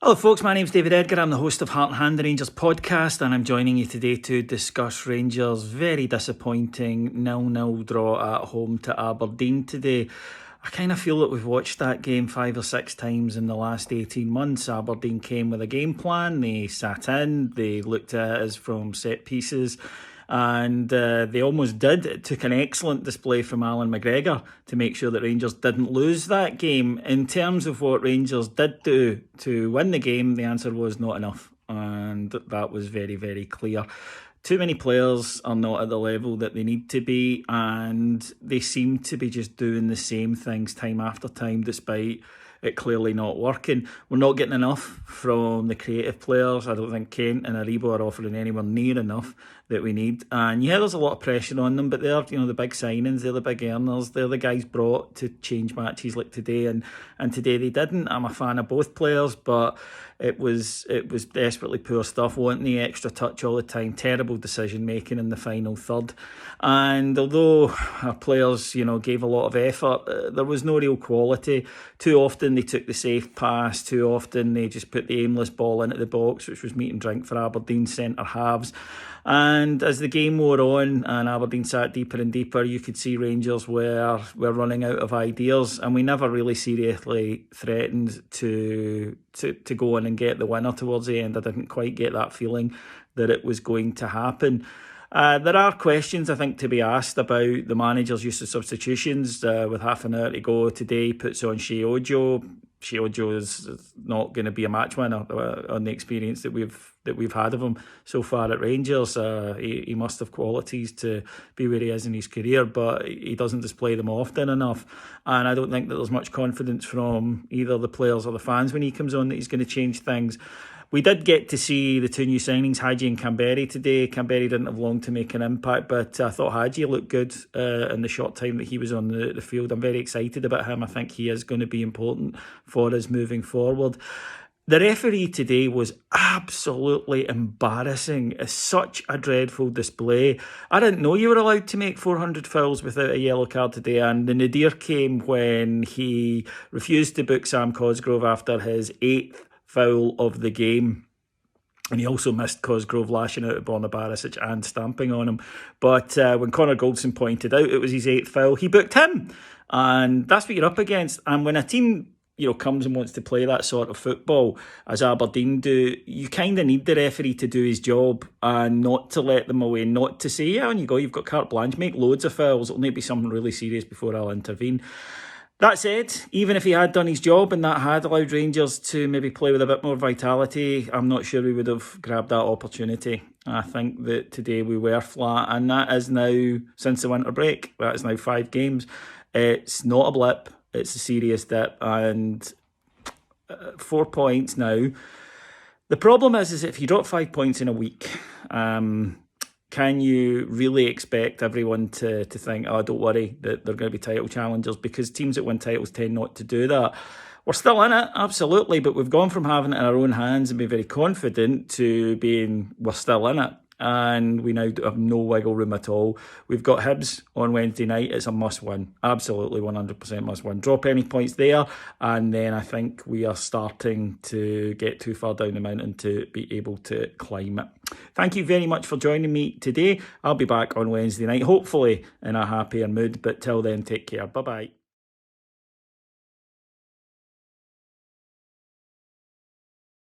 Hello folks, my name's David Edgar. I'm the host of Heart and Hand, the Rangers podcast, and I'm joining you today to discuss Rangers' very disappointing 0-0 draw at home to Aberdeen today. I kind of feel that we've watched that game 5 or 6 times in the last 18 months. Aberdeen came with a game plan, they sat in, they looked at us from set pieces, and they almost did. It took an excellent display from Alan McGregor to make sure that Rangers didn't lose that game. In terms of what Rangers did do to win the game, the answer was not enough, and that was very, very clear. Too many players are not at the level that they need to be, and they seem to be just doing the same things time after time despite it clearly not working. We're not getting enough from the creative players. I don't think Kent and Aribo are offering anywhere near enough that we need. And yeah, there's a lot of pressure on them, but they're, the big signings, they're the big earners, they're the guys brought to change matches like today, and today they didn't. I'm a fan of both players, but it was desperately poor stuff, wanting the extra touch all the time, terrible decision making in the final third. And although our players, gave a lot of effort, there was no real quality. Too often they took the safe pass, too often they just put the aimless ball into the box, which was meat and drink for Aberdeen centre halves. And as the game wore on and Aberdeen sat deeper and deeper, you could see Rangers were running out of ideas, and we never really seriously threatened to go on and get the winner towards the end. I didn't quite get that feeling that it was going to happen. There are questions, I think, to be asked about the manager's use of substitutions. With half an hour to go today, he puts on Shea Ojo. Shea Ojo is not going to be a match winner on the experience that we've had of him so far at Rangers. He must have qualities to be where he is in his career, but he doesn't display them often enough. And I don't think that there's much confidence from either the players or the fans when he comes on that he's going to change things. We did get to see the 2 new signings, Hadji and Kamberi, today. Kamberi didn't have long to make an impact, but I thought Hadji looked good in the short time that he was on the field. I'm very excited about him. I think he is going to be important for us moving forward. The referee today was absolutely embarrassing. It's such a dreadful display. I didn't know you were allowed to make 400 fouls without a yellow card today, and the nadir came when he refused to book Sam Cosgrove after his 8th foul of the game. And he also missed Cosgrove lashing out at Borna Barisic and stamping on him. But when Connor Goldson pointed out it was his 8th foul, he booked him. And that's what you're up against. And when a team comes and wants to play that sort of football, as Aberdeen do, you kind of need the referee to do his job and not to let them away, not to say, yeah, on you go, you've got carte blanche, make loads of fouls, it'll need to be something really serious before I'll intervene. That said, even if he had done his job and that had allowed Rangers to maybe play with a bit more vitality, I'm not sure we would have grabbed that opportunity. I think that today we were flat, and that is now, since the winter break, that is now 5 games. It's not a blip, it's a serious dip, and 4 points now. The problem is if you drop 5 points in a week, can you really expect everyone to think, oh, don't worry, that they're going to be title challengers? Because teams that win titles tend not to do that. We're still in it, absolutely, but we've gone from having it in our own hands and being very confident to being, we're still in it. And we now have no wiggle room at all. We've got Hibs on Wednesday night. It's a must-win. Absolutely 100% must-win. Drop any points there, and then I think we are starting to get too far down the mountain to be able to climb it. Thank you very much for joining me today. I'll be back on Wednesday night, hopefully in a happier mood. But till then, take care. Bye-bye.